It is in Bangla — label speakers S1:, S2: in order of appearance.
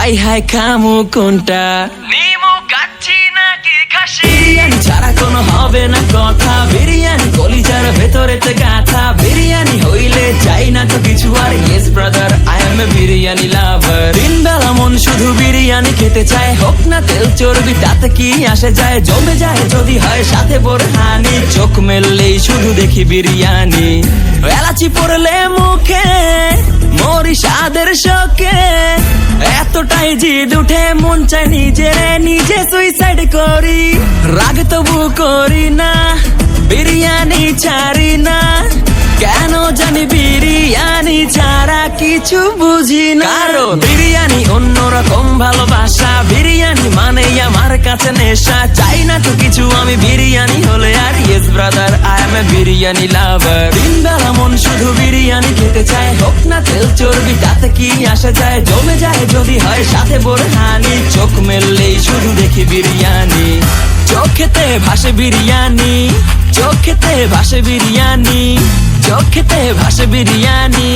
S1: হাই হাই খামু কোনটা, নিমু কাচ্ছি নাকি খাসি? বিরিয়ানি ছাড়া কোনো হবে না কথা, বিরিয়ানি কলিজার ভেতরেতে গাথা। বিরিয়ানি হইলে চাই না তো কিছু আর, yes brother I M A biryani লাভার। দিন বেলা মন শুধু বিরিয়ানি খেতে চায়, হোক না তেল চর্বি তাতে কি আসে যায়। জমে যায় যদি হয় সাথে বোরহানি, চোখ মেললেই শুধু দেখি বিরিয়ানি। এলাচি পড়লে মুখে মরি স্বাদের শোকে, এতটাই জিদ উঠে মন চায় নিজে সুইসাইড করি। রাগ তবু করি না, বিরিয়ানি ছাড়ি না, কেন জানি বিরিয়ানি ছাড়া কিছু বুঝি না। কারণ বিরিয়ানি অন্যরকম ভালোবাসা, বিরিয়ানি মানেই আমার কাছে নেশা। চাই না তো কিছু আমি বিরিয়ানি হলে আর, yes brother I M A biryani লাভার। দিন বেলা মন শুধু বিরিয়ানি খেতে চায়, হোক না তেল চর্বি তাতে কি আসে যায়। জমে যায় যদি হয় সাথে বোরহানি, চোখ মেললেই শুধু দেখি বিরিয়ানি। চোখেতে ভাসে বিরিয়ানি, চোখেতে ভাসে বিরিয়ানি, চোখেতে ভাসে বিরিয়ানি।